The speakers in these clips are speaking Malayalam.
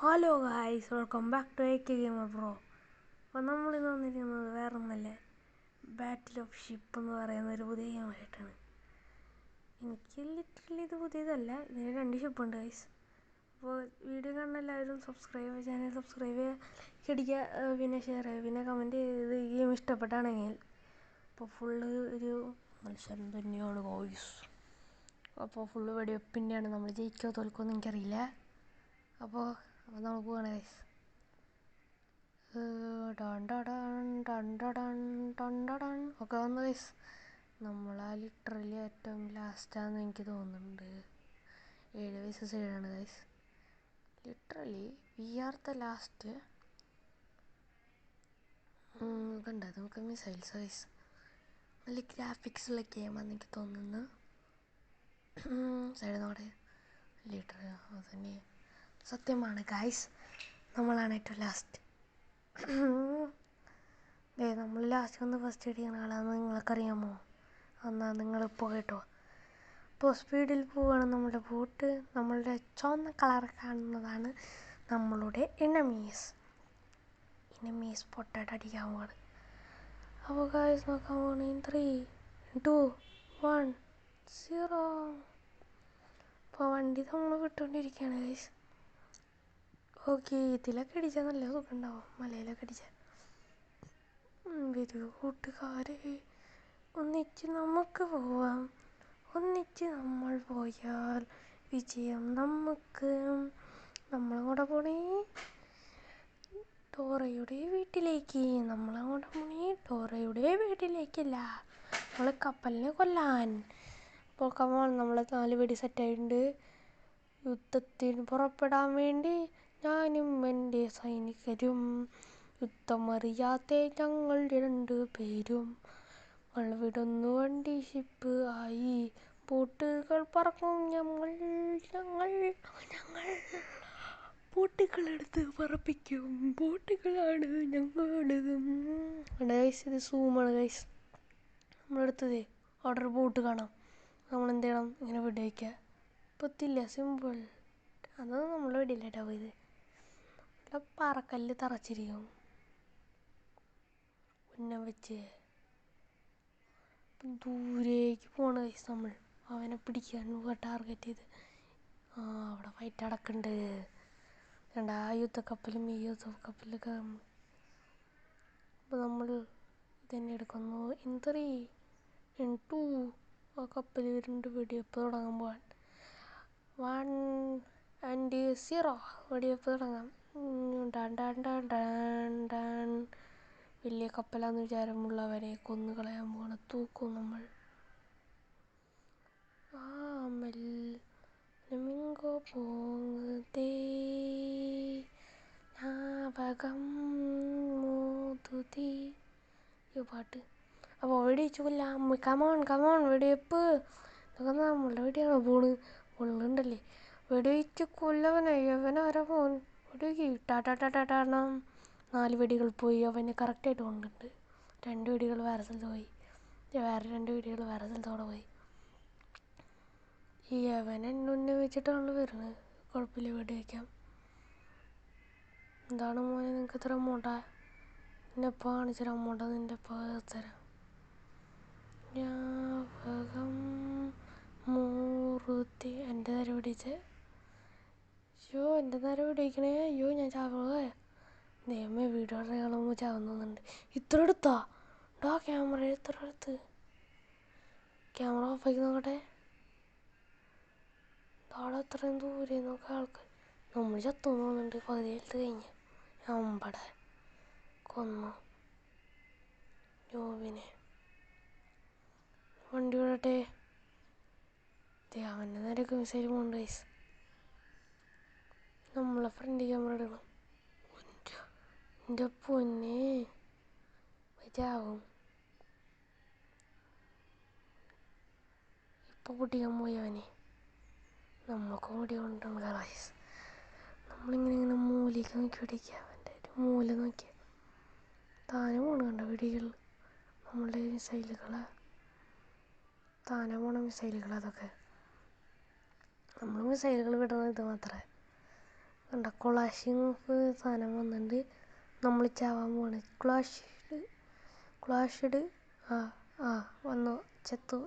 Hello guys, welcome back to AK Gamer Pro. അപ്പോൾ നമ്മളിന്ന് വന്നിരിക്കുന്നത് വേറെ ഒന്നല്ലേ, ബാറ്റിൽ ഓഫ് ഷിപ്പ് എന്ന് പറയുന്ന ഒരു പുതിയ ഗെയിമായിട്ടാണ്. എനിക്ക് ലിറ്ററലി ഇത് പുതിയതല്ല, ഇതിന് 2 ഷിപ്പുണ്ട് ഗൈസ്. അപ്പോൾ വീഡിയോ കാണുന്ന എല്ലാവരും ചാനൽ സബ്സ്ക്രൈബ് ചെയ്യുക, അടിക്കുക, പിന്നെ ഷെയർ ചെയ്യുക, പിന്നെ കമൻറ്റ് ചെയ്ത് ഈ ഗെയിം ഇഷ്ടപ്പെട്ടാണെങ്കിൽ. അപ്പോൾ ഫുള്ള് ഒരു മത്സരം തന്നെയാണ് ഗോയ്സ്. അപ്പോൾ ഫുള്ള് വെടിവെപ്പിൻ്റെയാണ്. നമ്മൾ ജയിക്കോ തോൽക്കുമെന്ന് എനിക്കറിയില്ല. അപ്പോൾ നമ്മൾ പോവാണ് ഗൈസ്. ഒക്കെ വന്നു ഗൈസ്. നമ്മളാ ലിറ്ററലി ഏറ്റവും ലാസ്റ്റാന്ന് എനിക്ക് തോന്നുന്നുണ്ട്. 7 vs 7 guys. Literally we are the last. കണ്ട നമുക്ക് മിസൈൽസ് ഗൈസ്. നല്ല ഗ്രാഫിക്സ് ഉള്ള ഗെയിമാണെന്ന് എനിക്ക് തോന്നുന്നു. സൈഡ് നോടെ ലിറ്ററലി അതന്നെ സത്യമാണ് ഗൈസ്. നമ്മളാണ് ഏറ്റവും ലാസ്റ്റ്. നമ്മൾ ലാസ്റ്റ് വന്ന് ഫസ്റ്റ് അടിക്കുന്ന ആളാണെന്ന് നിങ്ങൾക്കറിയാമോ? എന്നാൽ നിങ്ങളിപ്പോൾ കേട്ടോ. ഇപ്പോൾ സ്പീഡിൽ പോവുകയാണ് നമ്മുടെ ബോട്ട്. നമ്മളുടെ ചുവന്ന കളർ കാണുന്നതാണ് നമ്മളുടെ എനിമീസ് പൊട്ടായിട്ട് അടിക്കാൻ പോവാണ്. അപ്പോൾ ഗൈസ് നോക്കാൻ പോവാണ്. 3, 2, 1, 0. അപ്പോൾ വണ്ടി നമ്മൾ വിട്ടുകൊണ്ടിരിക്കുകയാണ് ഗൈസ്. ഓക്കെ, ഇതിലൊക്കെ അടിച്ചാൽ നല്ല സുഖം ഉണ്ടാവും, മലയിലൊക്കെ അടിച്ചാൽ. വരൂ കൂട്ടുകാരെ, ഒന്നിച്ച് നമുക്ക് പോവാം. ഒന്നിച്ച് നമ്മൾ പോയാൽ വിജയം നമുക്ക്. നമ്മളങ്ങോട്ട് പോണേ ഡോറയുടെ വീട്ടിലേക്ക്. നമ്മളങ്ങോട്ട് പോണേ ഡോറയുടെ വീട്ടിലേക്കല്ല, നമ്മൾ കപ്പലിനെ കൊല്ലാൻ. അപ്പോൾ നമ്മൾ 4 വെടി സെറ്റായിട്ടുണ്ട്. യുദ്ധത്തിന് പുറപ്പെടാൻ വേണ്ടി ഞാനും എൻ്റെ സൈനികരും. യുദ്ധമറിയാത്ത ഞങ്ങൾ 2 പേരും. വിടുന്നു വണ്ടി ഷിപ്പ് ആയി. ബോട്ടുകൾ പറക്കും. ഞങ്ങൾ ബോട്ടുകളെടുത്ത് പറപ്പിക്കും. ബോട്ടുകളാണ് ഞങ്ങളുടേതും. ഇത് സൂമാണ് ഗൈസ്. നമ്മളെടുത്തത് അവിടെ ബോട്ട് കാണാം. നമ്മളെന്ത് ചെയ്യണം? ഇങ്ങനെ വെടിവെക്കുക. പറ്റില്ല, സിമ്പിൾ. അതൊന്നും നമ്മൾ വെടിയില്ലാട്ടോ പോയത്. പാറക്കല്ല് തറച്ചിരിക്കും ഉന്നം വെച്ച്. ദൂരേക്ക് പോണ ഗൈസ്. നമ്മൾ അവനെ പിടിക്കാൻ ടാർഗറ്റ് ചെയ്ത്. അവിടെ ഫൈറ്റ് അടക്കുന്നുണ്ട്. ആ യുദ്ധക്കപ്പലും ഈ യുദ്ധക്കപ്പലൊക്കെ. അപ്പോൾ നമ്മൾ ഇതന്നെ എടുക്കുന്നു. 3, 2 ആ കപ്പൽ 2 വെടിവെപ്പ് തുടങ്ങാൻ പോവാൻ. 1 and 0 വെടിവെപ്പ് തുടങ്ങാം. വലിയ കപ്പലാന്ന് വിചാരമുള്ളവരെ കൊന്നു കളയാൻ പോകണ തൂക്കും നമ്മൾ. മിങ്കോ പോങ്ങതേ ഞാപകം മോതുതി ഈ പാട്ട്. അപ്പോൾ വെടിവെച്ച് കൊല്ലാം. കമോൺ വെടിവെപ്പ്. ഇതൊക്കെ നമ്മളുടെ വെടിയാണ് പൊള്ളുണ്ടല്ലേ. വെടിവെച്ച് കൊല്ലവനായി. അവനാരാ പോൻ വെടിവെക്ക്. ടാണം. 4 വെടികൾ പോയി. അവന് കറക്റ്റായിട്ട് കൊണ്ടിട്ടുണ്ട്. 2 വെടികൾ വേറെ സ്ഥലത്ത് പോയി. വേറെ 2 വെടികൾ വേറെ സ്ഥലത്തോടെ പോയി. ഈ അവൻ എന്നെ വെച്ചിട്ടാണല്ലോ വരുന്നത്. കുഴപ്പമില്ല, വെടിവെക്കാം. എന്താണ് മോനെ നിങ്ങൾക്ക് ഇത്ര അമൗണ്ട? എന്നെ എപ്പോൾ കാണിച്ചാൽ അമൗണ്ട നിൻ്റെ ഇപ്പോൾ തരാം. ഞാപകം മൂറുത്തി. എൻ്റെ നേരെ പിടിച്ച്. എൻ്റെ നേരെ പിടിക്കണേ. അയ്യോ, ഞാൻ ചാവുക. ദൈവമേ, വീഡിയോ കളയുമ്പോൾ ചാവുന്നുണ്ട്. ഇത്ര എടുത്താ ക്യാമറ? ഇത്ര എടുത്ത് ക്യാമറ ഓഫാക്കി നോക്കട്ടെ. അവിടെ അത്രയും ദൂരെ നോക്കുക ആൾക്കാർ. നമ്മൾ ചത്തു തോന്നുന്നുണ്ട്. പകുതി എടുത്ത് കഴിഞ്ഞ് അമ്പടെ കൊന്നു ജോബിനെ. വണ്ടി വിടട്ടെ. അവൻ്റെ നേരൊക്കെ മിസൈൽ പോകുന്നുണ്ട് ഗൈസ്. നമ്മളെ ഫ്രണ്ട് ക്യാമറ ഇടണം. എൻ്റെ പൊന്നെ ചാവും. ഇപ്പം പൊട്ടിക്കാൻ പോയി അവനെ. നമ്മൾക്ക് മുടി കൊണ്ടുണ്ട് ഗൈസ്. നമ്മളിങ്ങനെ മൂലയ്ക്ക് നോക്കി പിടിക്കുക. അവൻ്റെ ഒരു മൂല നോക്കിയ താനെ പോണ കണ്ട വെടികൾ. നമ്മളുടെ മിസൈലുകൾ താനെ പോണ മിസൈലുകൾ. അതൊക്കെ നമ്മൾ മിസൈലുകൾ വിടുന്നത് ഇത് മാത്രമേ. കണ്ട കൊളാഷിങ് സാധനം വന്നിട്ടുണ്ട്. നമ്മൾ ചാവാൻ പോണ്. ക്ലാഷ്ഡ് ആ ആ വന്നു, ചത്തു,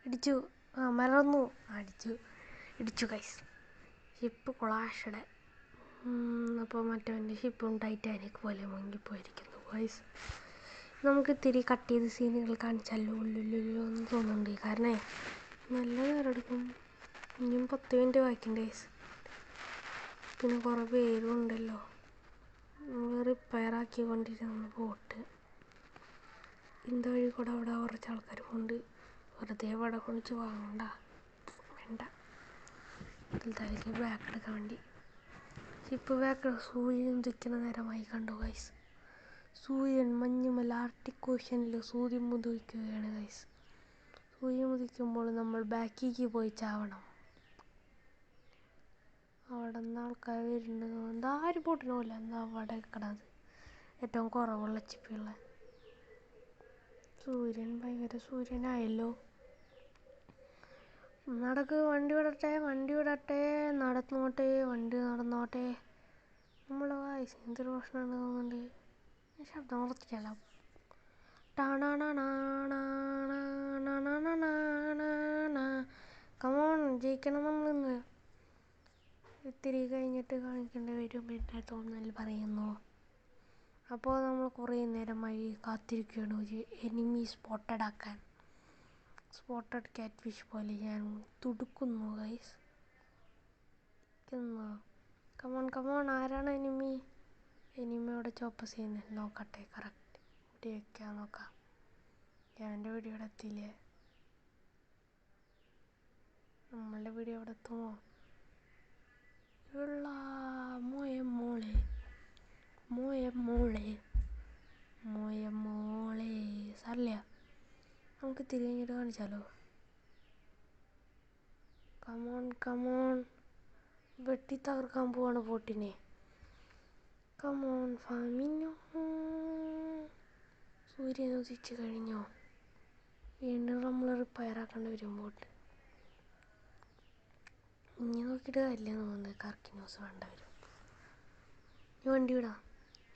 ഇടിച്ചു, മറന്നു, ഇടിച്ചു ഗൈസ്. ഷിപ്പ് കൊളാഷ്ഡ്. അപ്പോൾ മറ്റവൻ്റെ ഷിപ്പും ടൈറ്റാനിക് പോലെ മുങ്ങിപ്പോയിരിക്കുന്നു ഗൈസ്. നമുക്ക് ഇത്തിരി കട്ട് ചെയ്ത് സീനുകൾ കാണിച്ചാലോ എന്ന് തോന്നുന്നുണ്ട്. കാരണം നല്ല നേരം എടുക്കും. ഇനിയും 10 മിനിറ്റ് ബാക്കിയുണ്ട് ഗൈസ്. പിന്നെ കുറേ പേരും ഉണ്ടല്ലോ. നമ്മൾ റിപ്പയർ ആക്കിക്കൊണ്ടിരുന്ന ബോട്ട് ഇന്ത വഴി കൂടെ അവിടെ കുറച്ച് ആൾക്കാർ കൊണ്ട് വെറുതെ അവിടെ കൊണ്ടിച്ച് വേണ്ട തലക്ക് ബാക്ക് എടുക്കാൻ വേണ്ടി ഷിപ്പ് ബാക്ക്. സൂര്യൻ ഉദിക്കുന്ന നേരമായി കണ്ടു ഗൈസ്. സൂര്യൻ മഞ്ഞുമല ആർട്ടിക് ഓഷ്യനിൽ സൂര്യൻ ഉദിക്കുകയാണ് ഗൈസ്. സൂര്യൻ ഉദിക്കുമ്പോൾ നമ്മൾ ബാക്കിലേക്ക് പോയി ചാവണം. അവിടെ നിന്ന് ആൾക്കാർ വരുന്നത് എന്താ ആരും ബോട്ടിന് പോകില്ല. എന്താ അവിടെ കിടന്നത് ഏറ്റവും കുറവുള്ള ചിപ്പിയുള്ള സൂര്യൻ. ഭയങ്കര സൂര്യനായല്ലോ. നടക്ക്, വണ്ടി വിടട്ടെ, നടന്നോട്ടെ, വണ്ടി നടന്നോട്ടെ. നമ്മളെ വായിസ് എന്തൊരു പ്രശ്നമാണ് തോന്നുന്നുണ്ട്. ശബ്ദം കുറച്ചില്ല. കമോൺ, ജയിക്കണം നമ്മളിന്ന്. ഇത്തിരി കഴിഞ്ഞിട്ട് കാണിക്കേണ്ടി വരും എൻ്റെ തോന്നൽ പറയുന്നു. അപ്പോൾ നമ്മൾ കുറേ നേരമായി കാത്തിരിക്കുകയാണ് ഒരു എനിമി സ്പോട്ടഡ് ആക്കാൻ. സ്പോട്ടഡ് ക്യാറ്റ് ഫിഷ് പോലെ ഞാൻ തുടുക്കുന്നു ഗൈസ്. കമോൺ, ആരാണ് എനിമിയോടെ ചോപ്പസ് ചെയ്യുന്നത് നോക്കട്ടെ. കറക്റ്റ് ഇവിടെ വയ്ക്കാൻ നോക്കാം. എൻ്റെ വീഡിയോ ഇവിടെ എത്തിയില്ലേ? നമ്മളുടെ വീഡിയോ ഇവിടെ എത്തുമോ? മോയെ സാറില്ല. നമുക്ക് തിരിഞ്ഞ് കഴിഞ്ഞിട്ട് കാണിച്ചാലോ? കമോൺ വെട്ടി തകർക്കാൻ പോവാണ് ബോട്ടിനെ. കമോൺ ഫാമിനോ. സൂര്യൻ ഉദിച്ചു കഴിഞ്ഞോ? വീണ്ടും നമ്മൾ റിപ്പയർ ആക്കേണ്ടി വരും ബോട്ട്. ഇനി നോക്കിയിട്ട് കാര്യമില്ല തോന്നുന്നത്. കറക്കി ന്യൂസ് വേണ്ട വരും. ഈ വണ്ടി വിടാം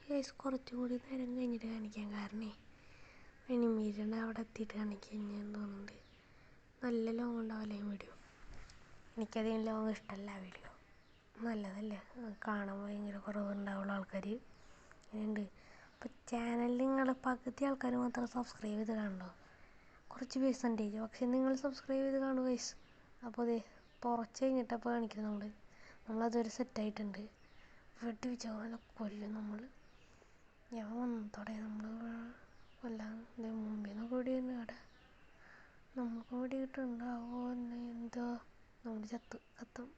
ഗൈസ്. കുറച്ചും കൂടി നേരം കഴിഞ്ഞിട്ട് കാണിക്കാൻ. കാരണം എനിമീരുണ്ട് അവിടെ എത്തിയിട്ട് കാണിക്കാൻ ഞാൻ തോന്നുന്നുണ്ട്. നല്ല ലോങ് ഉണ്ടാവില്ല ഈ വീഡിയോ. എനിക്കധികം ലോങ് ഇഷ്ടമല്ല വീഡിയോ. നല്ലതല്ല, കാണാൻ ഭയങ്കര കുറവുണ്ടാവുള്ള ആൾക്കാർ ഉണ്ട്. അപ്പോൾ ചാനൽ നിങ്ങൾ പകുതി ആൾക്കാർ മാത്രം സബ്സ്ക്രൈബ് ചെയ്ത് കാണുമല്ലോ. കുറച്ച് പെർസെൻറ്റേജ് പക്ഷെ നിങ്ങൾ സബ്സ്ക്രൈബ് ചെയ്ത് കാണുക ഗൈസ്. അപ്പോൾ അതെ കുറച്ച് കഴിഞ്ഞിട്ടപ്പോൾ കാണിക്കുന്നത് നമ്മളതൊരു സെറ്റായിട്ടുണ്ട്. വെട്ടി വെച്ചോ നല്ല കൊല്ലും നമ്മൾ. ഞാൻ വന്നതോടെ നമ്മൾ കൊല്ലാൻ മുമ്പിൽ നിന്ന് കൂടി തന്നെ അവിടെ നമുക്ക് വേണ്ടി കിട്ടുന്നുണ്ടാവോ എന്തോ. നമ്മൾ കത്തും.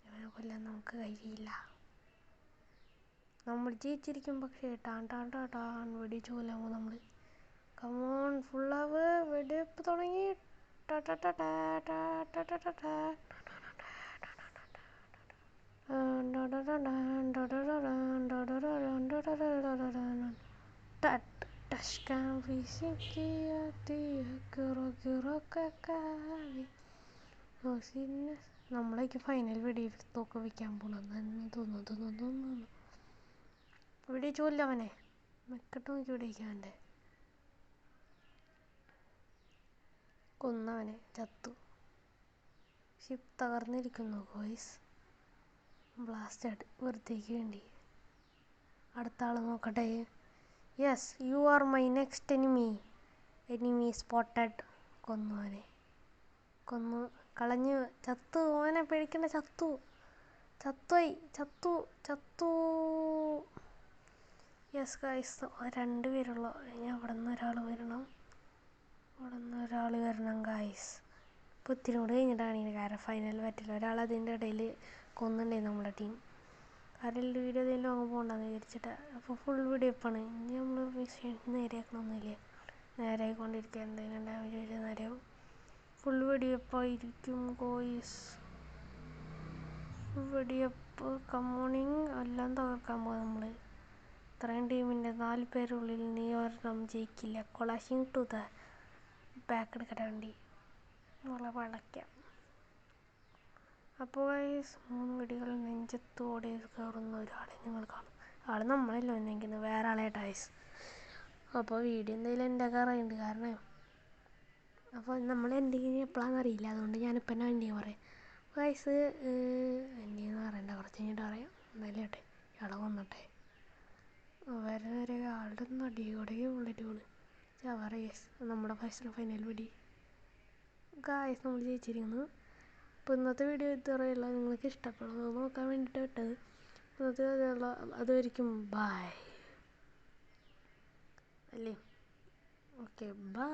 അവനെ കൊല്ലാൻ നമുക്ക് കഴിയില്ല. നമ്മൾ ജയിച്ചിരിക്കും. പക്ഷേ ടാൻ വെടിച്ചു കൊല്ലാമോ നമ്മൾ? കമോൺ ഫുള്ളാവ്. വെടിവെപ്പ് തുടങ്ങി. നമ്മളേക്ക് ഫൈനൽ വെടിവെപ്പൊക്കെ വയ്ക്കാൻ പോകണമെന്ന് തോന്നുന്നു. വെടിവെച്ചു കൊല്ല അവനെ. മെക്കെട്ട് നോക്കി വെടിവെക്കാൻ അവൻ്റെ. കൊന്നവനെ. ചത്തു. ഷിപ്പ് തകർന്നിരിക്കുന്നു ഗോയ്സ്. ബ്ലാസ്റ്റഡ് വെറുതേക്ക് വേണ്ടി. അടുത്ത ആൾ നോക്കട്ടെ. Yes, you are my next enemy spotted. കൊന്നു കളഞ്ഞു. ചത്തു. ഓനെ പേടിക്കണ്ട. ചത്തു. Yes guys, 2 പേരുള്ളൂ. ഇനി അവിടെ നിന്ന് ഒരാൾ വരണം ഗൈസ്. ഇപ്പോൾ ഇത്തിരി കൂടെ കഴിഞ്ഞിട്ടാണ് ഈ കാരണം ഫൈനൽ പറ്റില്ല. ഒരാൾ അതിൻ്റെ ഇടയിൽ കൊന്നുണ്ടായിരുന്നു നമ്മുടെ ടീം. കാരണം വീഡിയോ അതിൽ ലോങ് പോകണ്ടെന്ന് വിചാരിച്ചിട്ട്. അപ്പോൾ ഫുൾ വീഡിയോ ഇപ്പാണ്. ഇനി നമ്മൾ മിഷൻ നേരെയാക്കണമെന്നില്ല. നേരെയായിക്കൊണ്ടിരിക്കുക. എന്തെങ്കിലും ഡാമേജ് വെച്ചാൽ നേരെയാവും. ഫുൾ വെടിവെപ്പായിരിക്കും ഗോയ്സ്. വെടിവെപ്പ് കമ്മോണിങ് എല്ലാം തകർക്കാൻ പോകും നമ്മൾ. ഇത്രയും ടീമിൻ്റെ 4 പേരുള്ളിൽ നീ ഒരെണ്ണം ജയിക്കില്ല. കൊളാഷിങ് ടു ദ ബാക്ക് എടുക്കട്ടെ വണ്ടി. നമ്മളെ വളയ്ക്കാം. അപ്പോൾ ഗൈസ് 3 വെടികൾ നെഞ്ചത്തോടെ കയറുന്ന ഒരാളെ നിങ്ങൾ കാണും. ആൾ നമ്മളല്ല വന്നിരിക്കുന്നത്, വേറെ ആളായിട്ട് ഗൈസ്. അപ്പോൾ വീഡിയോ എന്തായാലും എൻ്റെ കയറുന്നുണ്ട്, കാരണം അപ്പോൾ നമ്മൾ എന്തെങ്കിലും എപ്പോഴാണെന്ന് അറിയില്ല, അതുകൊണ്ട് ഞാനിപ്പോൾ തന്നെ എൻ്റെ പറയാം ഗൈസ്. എൻ്റെ എന്ന് പറയണ്ട, കുറച്ച് കഴിഞ്ഞിട്ട് പറയാം. എന്തായാലും കേട്ടെ, ഇയാളെ കൊന്നട്ടെ. വരെ ആളുടെ നടിയോടെ ബുള്ളറ്റ് വീണ് ചവറ ഗൈസ്. നമ്മുടെ ഫൈനൽ വെടി ഗൈസ്, നമ്മൾ ജയിച്ചിരിക്കുന്നു. അപ്പോൾ ഇന്നത്തെ വീഡിയോ ഇത്രയുള്ള, നിങ്ങൾക്ക് ഇഷ്ടപ്പെടുന്നത് നോക്കാൻ വേണ്ടിയിട്ട് വിട്ടത്. ഇന്നത്തെ അതുവരിക്കും ബായ് അല്ലേ. Okay, by.